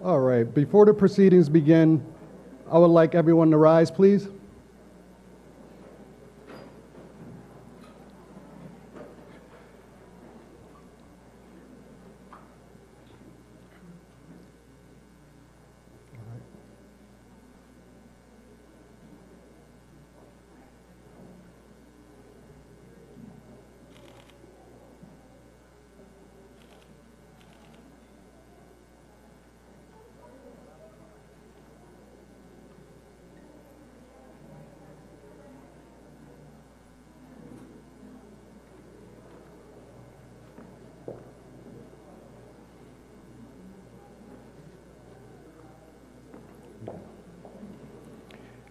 All right, before the proceedings begin, I would like everyone to rise, please.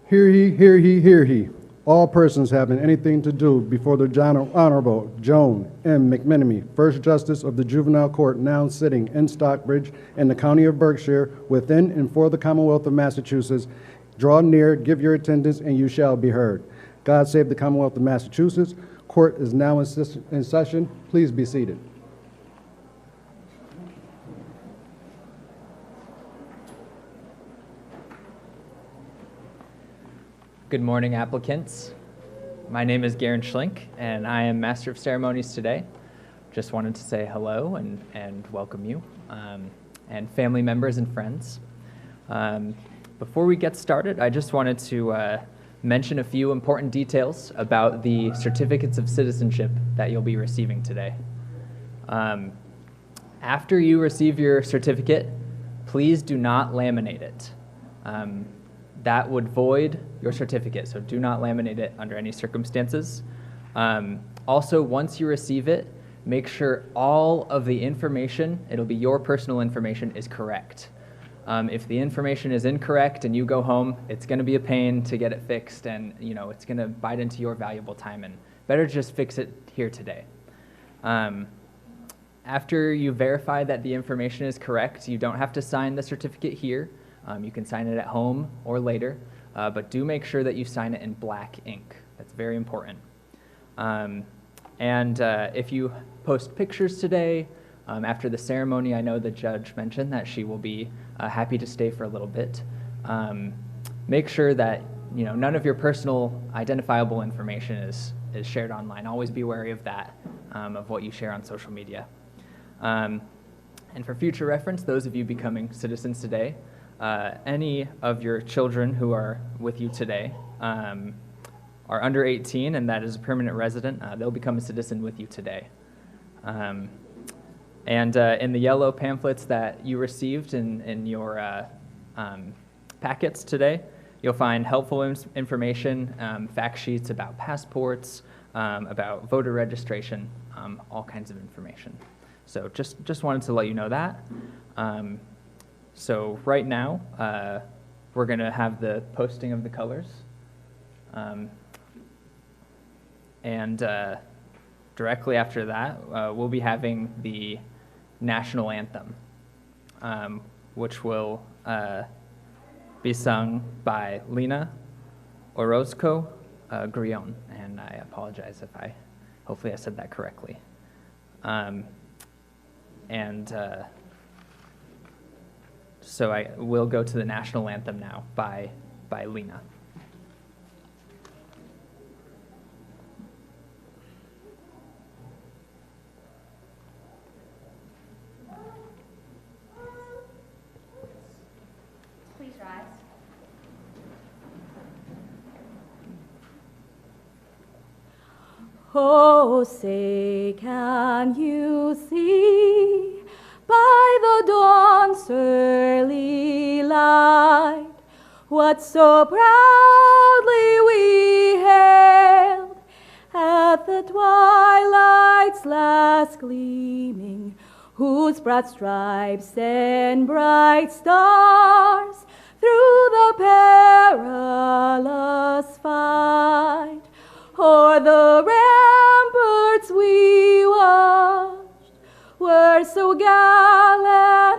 Hear ye, hear ye, hear ye. All persons having anything to do before the Honorable Joan M. McMenemy, First Justice of the Juvenile Court, now sitting in Stockbridge in the County of Berkshire, within and for the Commonwealth of Massachusetts, draw near, give your attendance, and you shall be heard. God save the Commonwealth of Massachusetts. Court is now in session. Please be seated. Good morning, applicants. My name is Garen Schlink, and I am Master of Ceremonies today. Just wanted to say hello and welcome you, and family members and friends. Before we get started, I just wanted to mention a few important details about the certificates of citizenship that you'll be receiving today. After you receive your certificate, please do not laminate it. That would void your certificate, so do not laminate it under any circumstances. Also, once you receive it, make sure all of the information, it'll be your personal information, is correct. If the information is incorrect and you go home, it's going to be a pain to get it fixed, and it's going to bite into your valuable time, and better just fix it here today. After you verify that the information is correct, you don't have to sign the certificate here. You can sign it at home or later, but do make sure that you sign it in black ink. That's very important. If you post pictures today, after the ceremony, I know the judge mentioned that she will be happy to stay for a little bit. Make sure that none of your personal identifiable information is shared online. Always be wary of that, of what you share on social media. And for future reference, those of you becoming citizens today, any of your children who are with you today are under 18, and that is a permanent resident, they'll become a citizen with you today. In the yellow pamphlets that you received in your packets today, you'll find helpful information, fact sheets about passports, about voter registration, all kinds of information. So just wanted to let you know that. So right now, we're going to have the posting of the colors. Directly after that, we'll be having the national anthem, which will be sung by Lina Orozco Grion. And I apologize if hopefully I said that correctly. So I will go to the national anthem now by Lena. Please rise. Oh, say, can you see by the dawn's early light what so proudly we hailed at the twilight's last gleaming, whose broad stripes and bright stars through the perilous fight o'er the ramparts we watched were so gallantly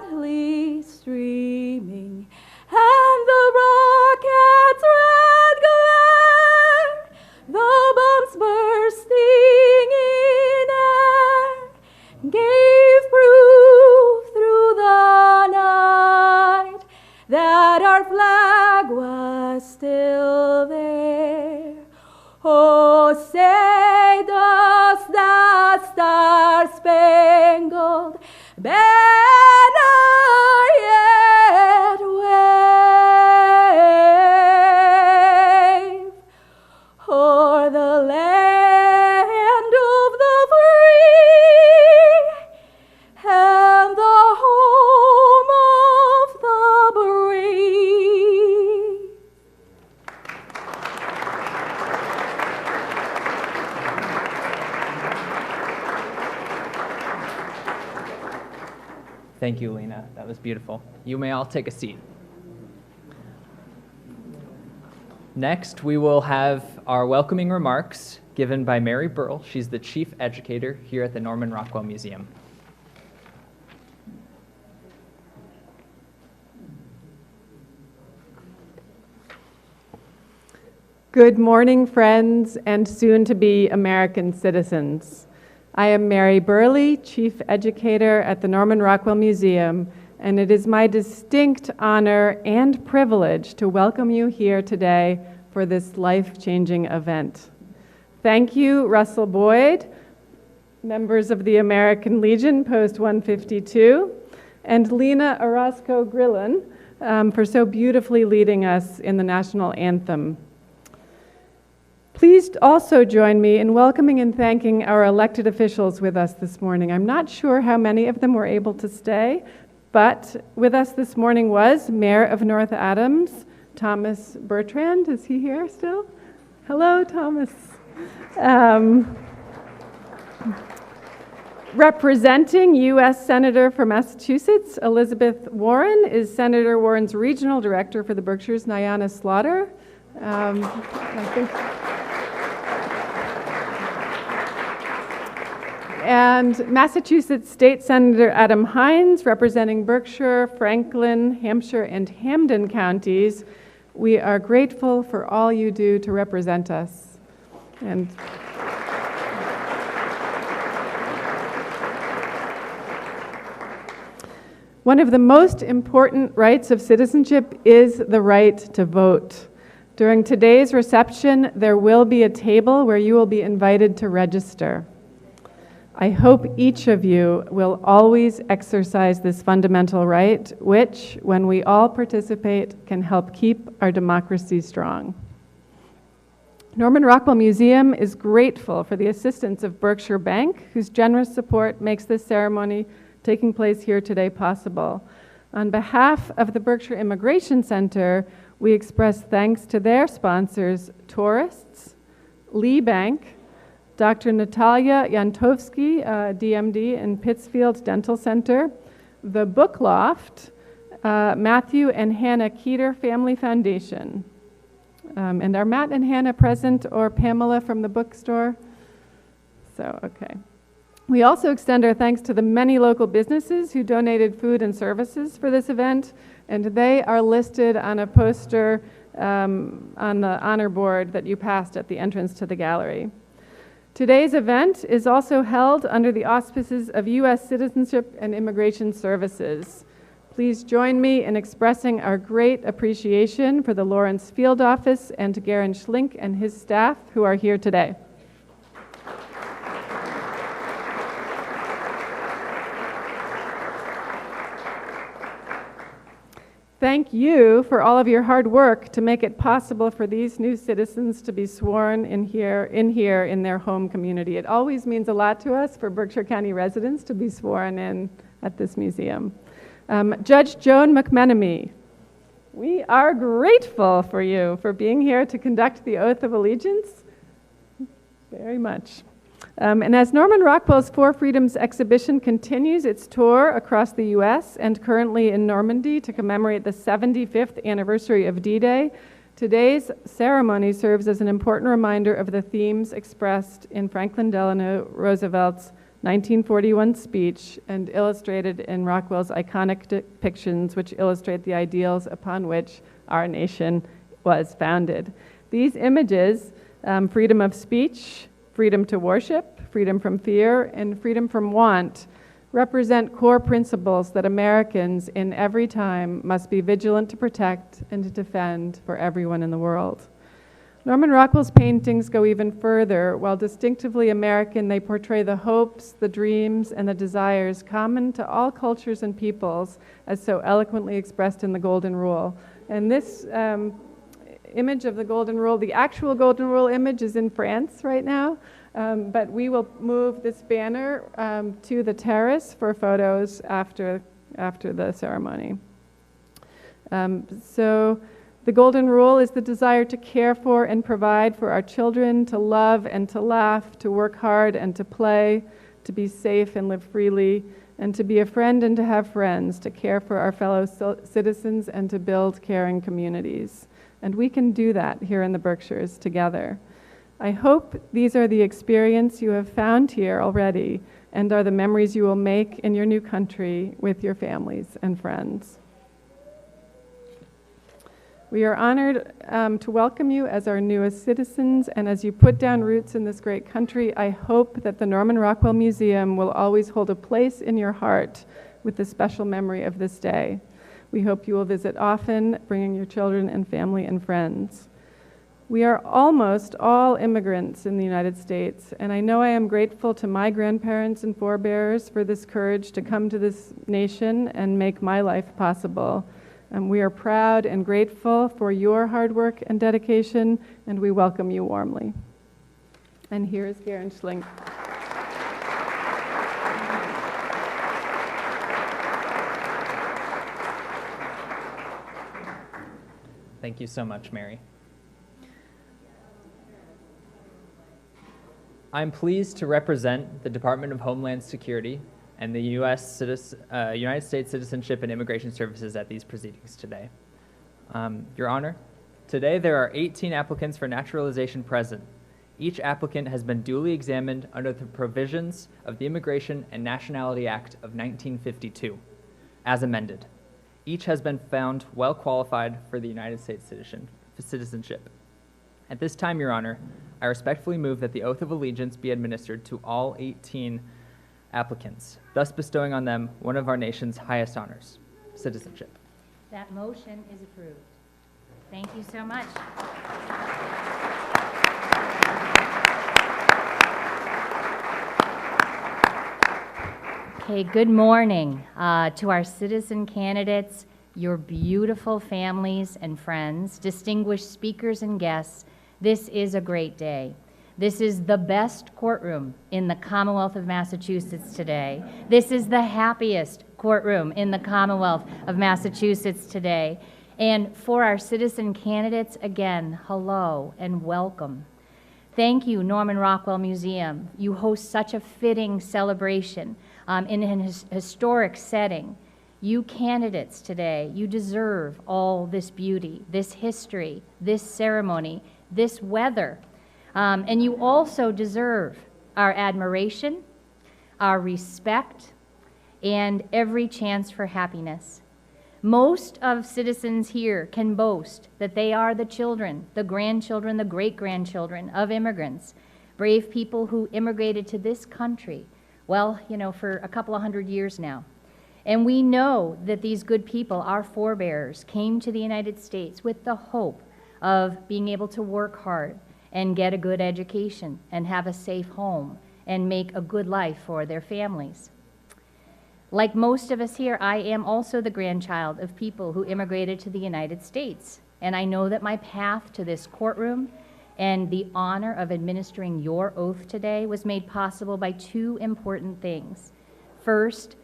streaming, and the rocket's red glare, the bombs bursting in air, gave proof through the night spangled banner yet wave o'er the land of the free and the home of the brave. Thank you, Lena. That was beautiful. You may all take a seat. Next, we will have our welcoming remarks given by Mary Burl. She's the chief educator here at the Norman Rockwell Museum. Good morning, friends, and soon-to-be American citizens. I am Mary Burley, Chief Educator at the Norman Rockwell Museum, and it is my distinct honor and privilege to welcome you here today for this life-changing event. Thank you, Russell Boyd, members of the American Legion, Post 152, and Lena Orozco-Grillen for so beautifully leading us in the national anthem. Please also join me in welcoming and thanking our elected officials with us this morning. I'm not sure how many of them were able to stay, but with us this morning was Mayor of North Adams, Thomas Bertrand. Is he here still? Hello, Thomas. Representing U.S. Senator for Massachusetts, Elizabeth Warren, is Senator Warren's Regional Director for the Berkshires, Nyana Slaughter. And Massachusetts State Senator Adam Hines, representing Berkshire, Franklin, Hampshire, and Hampden counties. We are grateful for all you do to represent us. And one of the most important rights of citizenship is the right to vote. During today's reception, there will be a table where you will be invited to register. I hope each of you will always exercise this fundamental right, which, when we all participate, can help keep our democracy strong. Norman Rockwell Museum is grateful for the assistance of Berkshire Bank, whose generous support makes this ceremony taking place here today possible. On behalf of the Berkshire Immigration Center, we express thanks to their sponsors, Tourists, Lee Bank, Dr. Natalia Yantovsky, DMD in Pittsfield Dental Center, the Book Loft, Matthew and Hannah Keeter Family Foundation. And are Matt and Hannah present, or Pamela from the bookstore? So, okay. We also extend our thanks to the many local businesses who donated food and services for this event, and they are listed on a poster on the honor board that you passed at the entrance to the gallery. Today's event is also held under the auspices of U.S. Citizenship and Immigration Services. Please join me in expressing our great appreciation for the Lawrence Field Office and to Garen Schlink and his staff who are here today. Thank you for all of your hard work to make it possible for these new citizens to be sworn in here in their home community. It always means a lot to us for Berkshire County residents to be sworn in at this museum. Judge Joan McMenemy, we are grateful for you for being here to conduct the oath of allegiance. Very much. And as Norman Rockwell's Four Freedoms exhibition continues its tour across the U.S. and currently in Normandy to commemorate the 75th anniversary of D-Day, today's ceremony serves as an important reminder of the themes expressed in Franklin Delano Roosevelt's 1941 speech and illustrated in Rockwell's iconic depictions, which illustrate the ideals upon which our nation was founded. These images, freedom of speech, freedom to worship, freedom from fear, and freedom from want, represent core principles that Americans in every time must be vigilant to protect and to defend for everyone in the world. Norman Rockwell's paintings go even further. While distinctively American, they portray the hopes, the dreams, and the desires common to all cultures and peoples, as so eloquently expressed in the Golden Rule. And this image of the Golden Rule, the actual Golden Rule image is in France right now, but we will move this banner to the terrace for photos after the ceremony. So the Golden Rule is the desire to care for and provide for our children, to love and to laugh, to work hard and to play, to be safe and live freely, and to be a friend and to have friends, to care for our fellow citizens and to build caring communities. And we can do that here in the Berkshires together. I hope these are the experience you have found here already and are the memories you will make in your new country with your families and friends. We are honored to welcome you as our newest citizens, and as you put down roots in this great country, I hope that the Norman Rockwell Museum will always hold a place in your heart with the special memory of this day. We hope you will visit often, bringing your children and family and friends. We are almost all immigrants in the United States, and I know I am grateful to my grandparents and forebears for this courage to come to this nation and make my life possible. We are proud and grateful for your hard work and dedication, and we welcome you warmly. And here is Garen Schlink. Thank you so much, Mary. I'm pleased to represent the Department of Homeland Security and the United States Citizenship and Immigration Services at these proceedings today. Your Honor, today there are 18 applicants for naturalization present. Each applicant has been duly examined under the provisions of the Immigration and Nationality Act of 1952, as amended. Each has been found well qualified for the United States citizenship. At this time, Your Honor, I respectfully move that the oath of allegiance be administered to all 18 applicants, thus bestowing on them one of our nation's highest honors, citizenship. That motion is approved. Thank you so much. Okay, good morning to our citizen candidates, your beautiful families and friends, distinguished speakers and guests. This is a great day. This is the best courtroom in the Commonwealth of Massachusetts today. This is the happiest courtroom in the Commonwealth of Massachusetts today. And for our citizen candidates, again, hello and welcome. Thank you, Norman Rockwell Museum. You host such a fitting celebration in an historic setting. You candidates today, you deserve all this beauty, this history, this ceremony, this weather. And you also deserve our admiration, our respect, and every chance for happiness. Most of citizens here can boast that they are the children, the grandchildren, the great-grandchildren of immigrants, brave people who immigrated to this country, well, for a couple of hundred years now. And we know that these good people, our forebears, came to the United States with the hope of being able to work hard and get a good education and have a safe home and make a good life for their families. Like most of us here, I am also the grandchild of people who immigrated to the United States. And I know that my path to this courtroom and the honor of administering your oath today was made possible by two important things. First,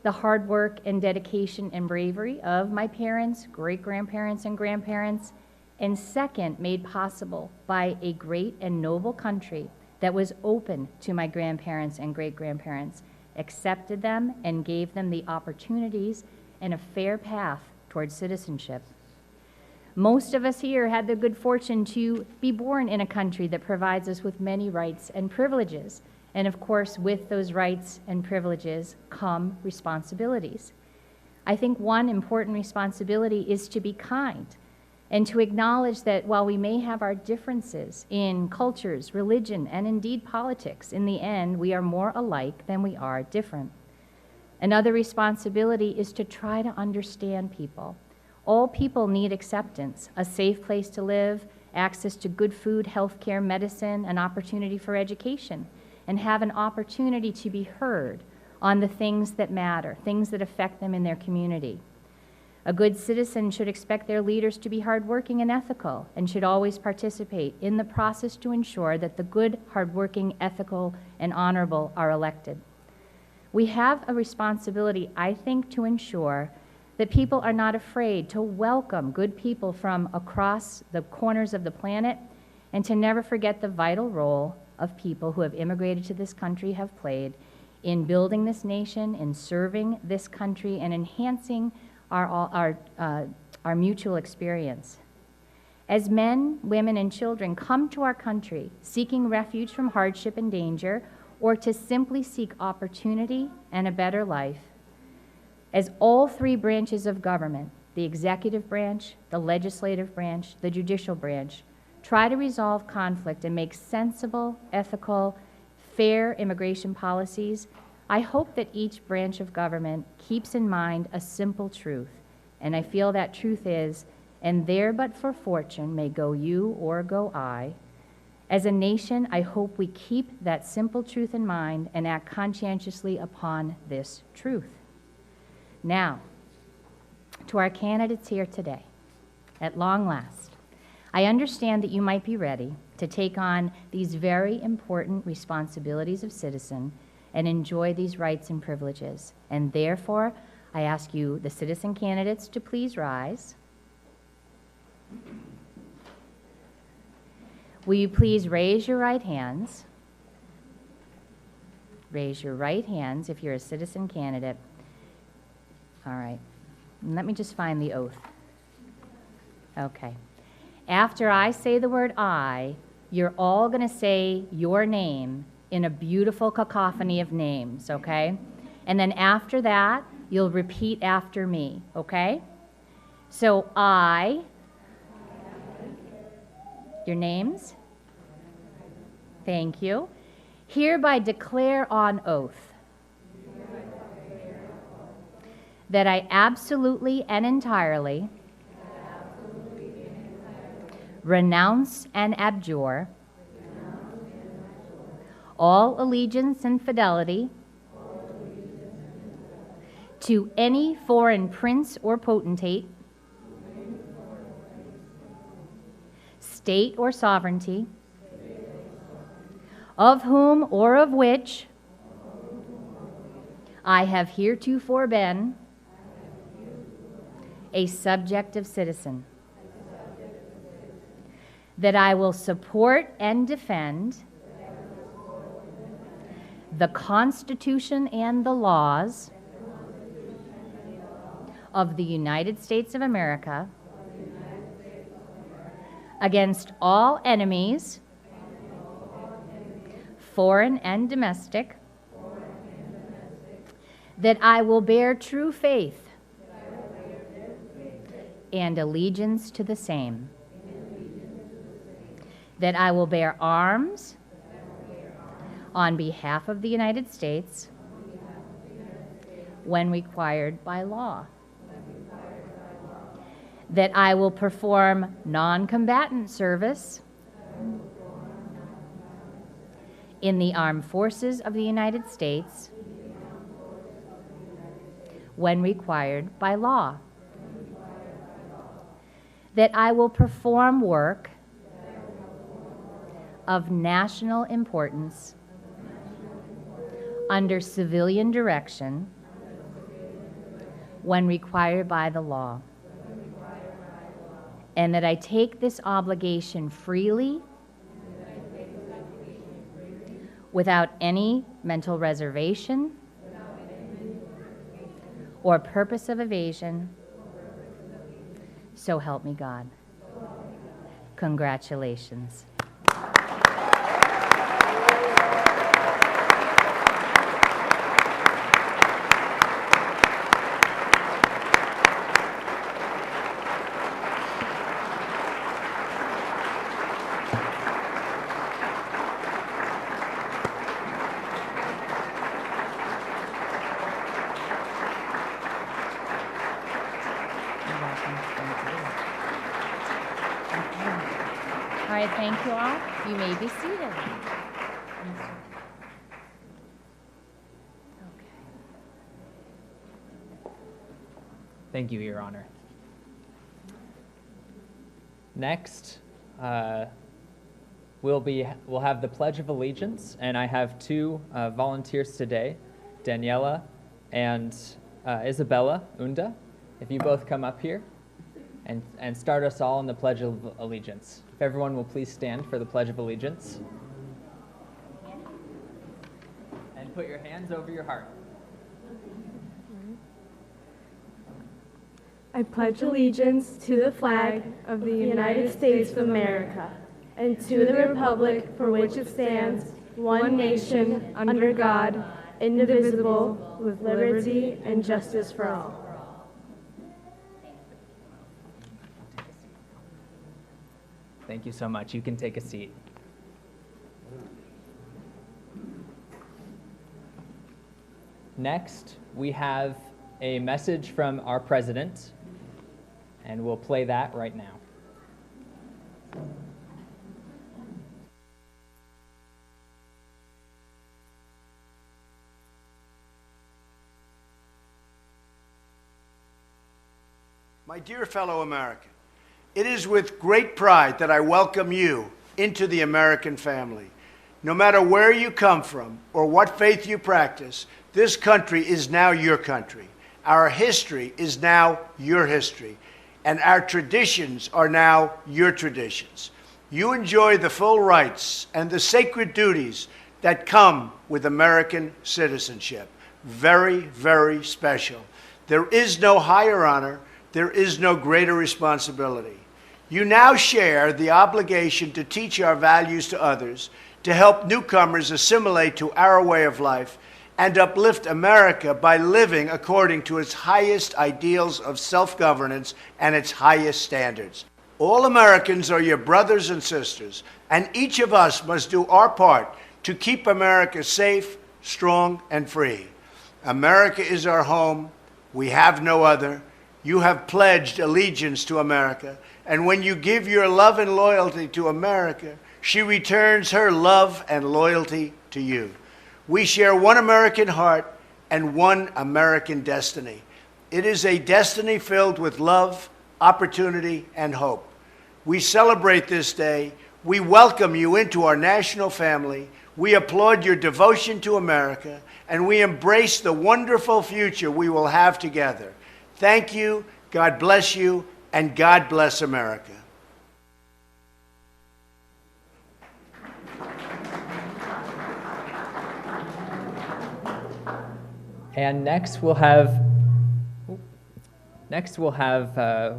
the hard work and dedication and bravery of my parents, great-grandparents, and grandparents. And second, made possible by a great and noble country that was open to my grandparents and great-grandparents, accepted them, and gave them the opportunities and a fair path towards citizenship. Most of us here had the good fortune to be born in a country that provides us with many rights and privileges. And of course, with those rights and privileges come responsibilities. I think one important responsibility is to be kind and to acknowledge that while we may have our differences in cultures, religion, and indeed politics, in the end, we are more alike than we are different. Another responsibility is to try to understand people. All people need acceptance, a safe place to live, access to good food, health care, medicine, an opportunity for education, and have an opportunity to be heard on the things that matter, things that affect them in their community. A good citizen should expect their leaders to be hardworking and ethical, and should always participate in the process to ensure that the good, hardworking, ethical, and honorable are elected. We have a responsibility, I think, to ensure that people are not afraid to welcome good people from across the corners of the planet, and to never forget the vital role of people who have immigrated to this country have played in building this nation, in serving this country, and enhancing our mutual experience. As men, women, and children come to our country seeking refuge from hardship and danger, or to simply seek opportunity and a better life, as all three branches of government, the executive branch, the legislative branch, the judicial branch, try to resolve conflict and make sensible, ethical, fair immigration policies, I hope that each branch of government keeps in mind a simple truth, and I feel that truth is, and there but for fortune may go you or go I. As a nation, I hope we keep that simple truth in mind and act conscientiously upon this truth. Now, to our candidates here today, at long last, I understand that you might be ready to take on these very important responsibilities of citizen and enjoy these rights and privileges. And therefore, I ask you, the citizen candidates, to please rise. Will you please raise your right hands? Raise your right hands if you're a citizen candidate. All right. And let me just find the oath. Okay. After I say the word I, you're all going to say your name in a beautiful cacophony of names, okay? And then after that, you'll repeat after me, okay? So I, your names? Thank you. Hereby declare on oath that I absolutely and entirely renounce and abjure all allegiance and fidelity to any foreign prince or potentate, state or sovereignty, of whom or of which I have heretofore been a subjective citizen, that I will support and defend the Constitution and the laws of the United States of America against all enemies, foreign and domestic, that I will bear true faith and allegiance to the same, that I will bear arms on behalf of the United States when required by law, that I will perform non-combatant service in the armed forces of the United States when required by law, that I will perform work of national importance under civilian direction when required by the law, and that I take this obligation freely without any mental reservation or purpose of evasion, so help me God. Congratulations. You're welcome. Thank you. right, thank you all. You may be seated. Thank you, Your Honor. Next, we'll have the Pledge of Allegiance, and I have two volunteers today, Daniela and Isabella Unda. If you both come up here and start us all in the Pledge of Allegiance. If everyone will please stand for the Pledge of Allegiance. And put your hands over your heart. I pledge allegiance to the flag of the United States of America and to the republic for which it stands, one nation, under God, indivisible, with liberty and justice for all. Thank you so much. You can take a seat. Next, we have a message from our president, and we'll play that right now. My dear fellow American, it is with great pride that I welcome you into the American family. No matter where you come from or what faith you practice, this country is now your country. Our history is now your history, and our traditions are now your traditions. You enjoy the full rights and the sacred duties that come with American citizenship. Very, very special. There is no higher honor. There is no greater responsibility. You now share the obligation to teach our values to others, to help newcomers assimilate to our way of life, and uplift America by living according to its highest ideals of self-governance and its highest standards. All Americans are your brothers and sisters, and each of us must do our part to keep America safe, strong, and free. America is our home. We have no other. You have pledged allegiance to America, and when you give your love and loyalty to America, she returns her love and loyalty to you. We share one American heart and one American destiny. It is a destiny filled with love, opportunity, and hope. We celebrate this day. We welcome you into our national family. We applaud your devotion to America, and we embrace the wonderful future we will have together. Thank you, God bless you, and God bless America. And next we'll have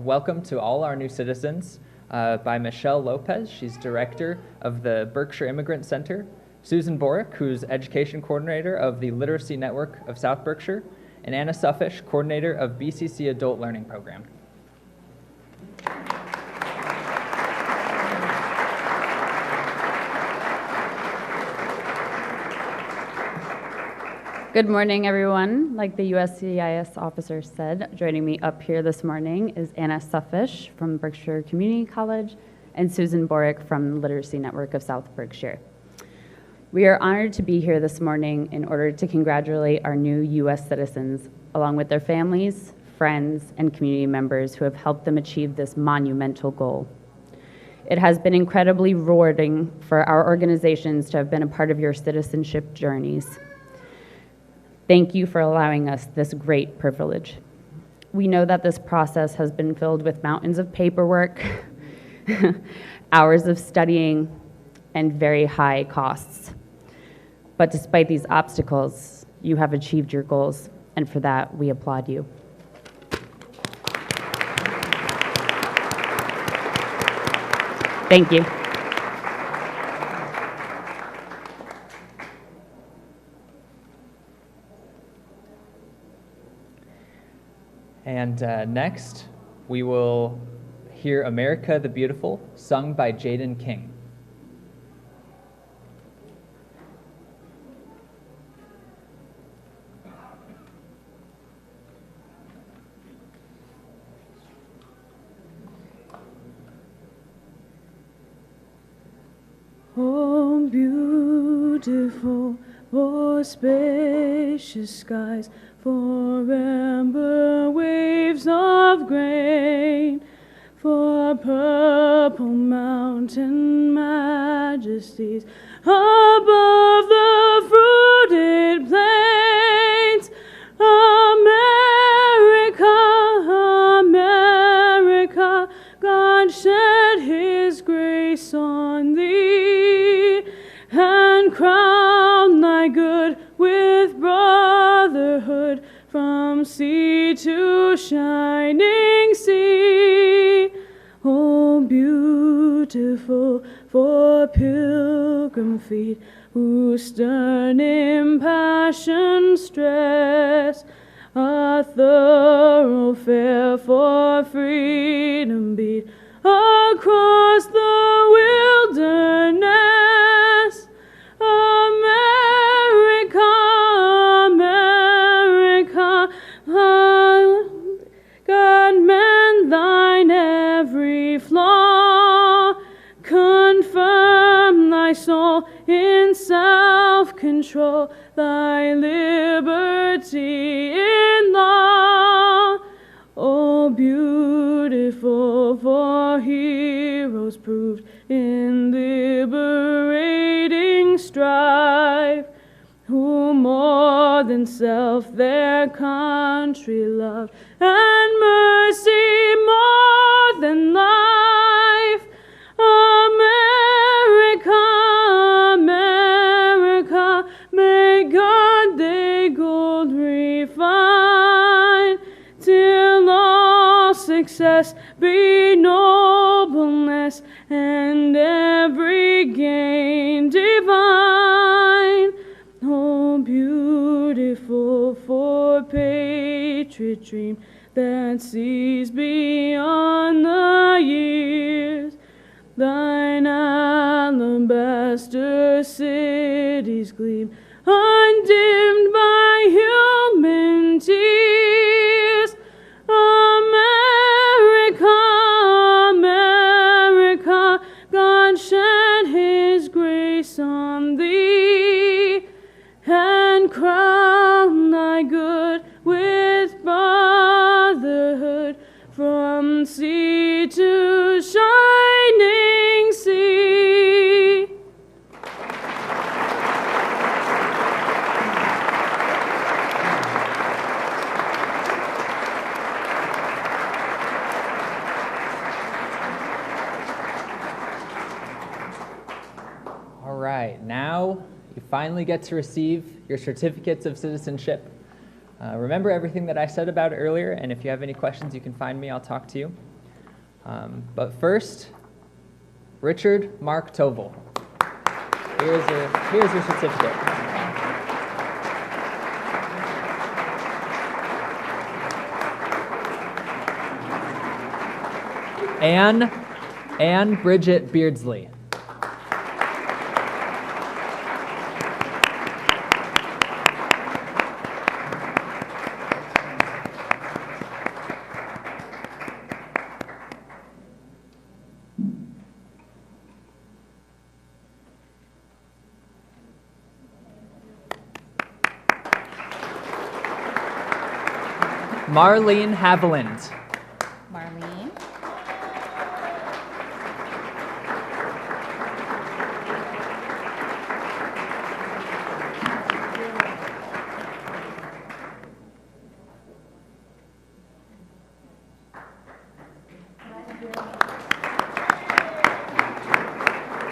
welcome to all our new citizens by Michelle Lopez. She's director of the Berkshire Immigrant Center. Susan Borick, who's education coordinator of the Literacy Network of South Berkshire, and Anna Suffish, coordinator of BCC Adult Learning Program. Good morning, everyone. Like the USCIS officer said, joining me up here this morning is Anna Suffish from Berkshire Community College and Susan Borick from the Literacy Network of South Berkshire. We are honored to be here this morning in order to congratulate our new U.S. citizens, along with their families, friends, and community members who have helped them achieve this monumental goal. It has been incredibly rewarding for our organizations to have been a part of your citizenship journeys. Thank you for allowing us this great privilege. We know that this process has been filled with mountains of paperwork, hours of studying, and very high costs. But despite these obstacles, you have achieved your goals, and for that, we applaud you. Thank you. And next, we will hear America the Beautiful, sung by Jaden King. beautiful for spacious skies, for amber waves of grain, for purple mountain majesties above the fruited plains. America, America, God shed his grace on thee, and crown thy good with brotherhood from sea to shining sea. Oh, beautiful for pilgrim feet whose stern impassioned stress a thoroughfare for freedom beat across the wilderness. America, America, God mend thine every flaw, confirm thy soul in self-control, thy liberty in law. Oh, beautiful for heroes proved in liberating strife, who more than self their country loved, and mercy more than life. America, America, may God thy gold refine, till all success be nobleness, and every gain divine. Oh, beautiful for patriot dream that sees beyond the years, thine alabaster cities gleam, undimmed by human tears. America, America, God shed his grace on thee, and crown thy good with brotherhood from sea to shining sea. All right, now you finally get to receive your certificates of citizenship. Remember everything that I said about it earlier, and if you have any questions, you can find me. I'll talk to you. But first, Richard Mark Tovel. Here's your certificate. Anne Bridget Beardsley. Marlene Haviland. Marlene.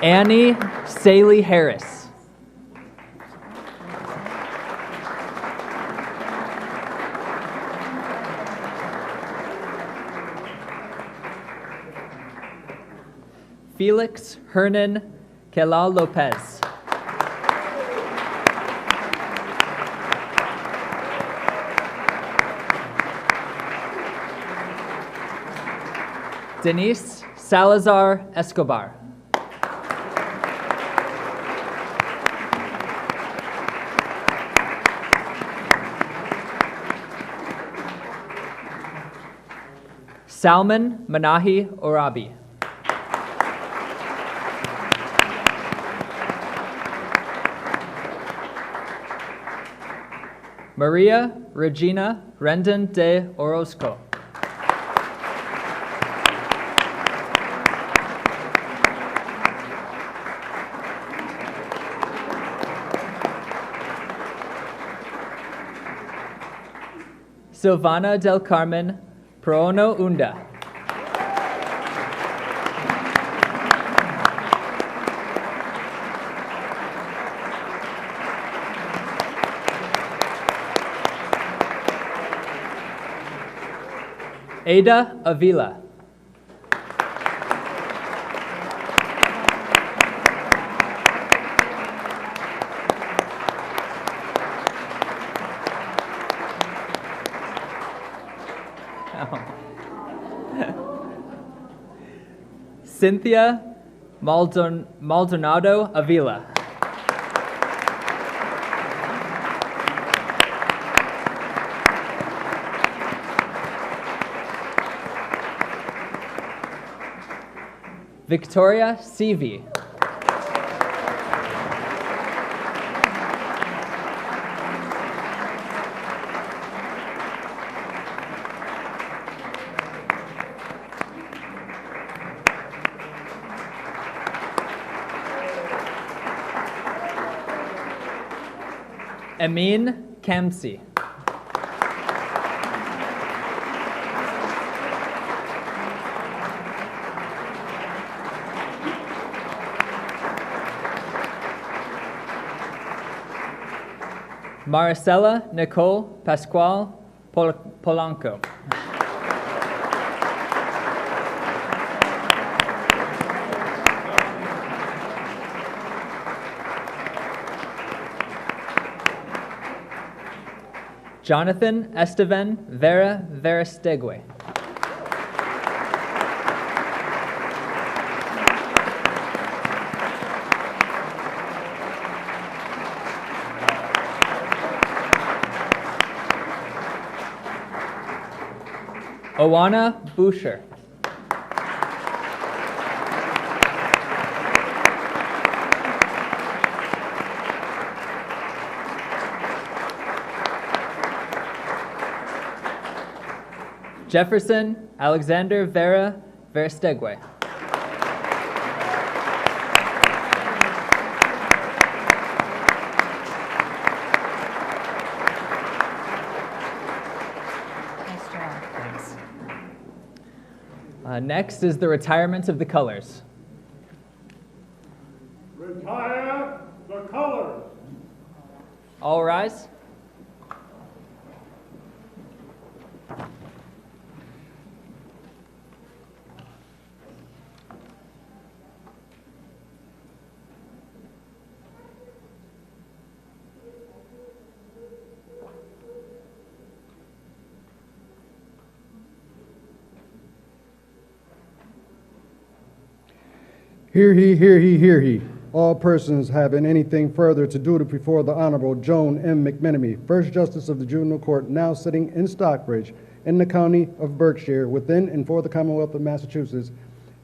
Annie Saley Harris. Felix Hernan Kelal Lopez. Denise Salazar Escobar. Salman Manahi Orabi. Maria Regina Rendon de Orozco. Silvana del Carmen Prono Unda. Ada Avila. Cynthia Maldonado Avila. Victoria Seavey. Amin Kamsi. Maricela Nicole Pascual Polanco. Jonathan Estevan Vera Verestegue. Owana Boucher. Jefferson Alexander Vera Verestegue. Nice job. Thanks. Next is the retirement of the colors. Retire the colors. All rise. Hear he, hear he, hear he. All persons having anything further to do before the Honorable Joan M. McMenemy, First Justice of the Juvenile Court, now sitting in Stockbridge, in the County of Berkshire, within and for the Commonwealth of Massachusetts,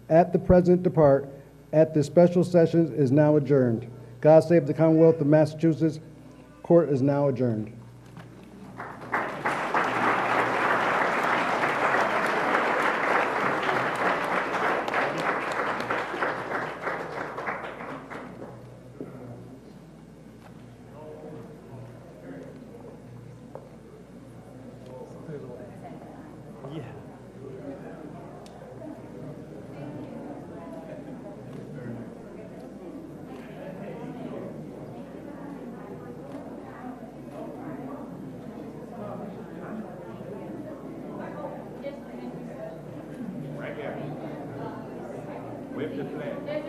at the present depart, at this special session is now adjourned. God save the Commonwealth of Massachusetts. Court is now adjourned. Right here. Wave the flag.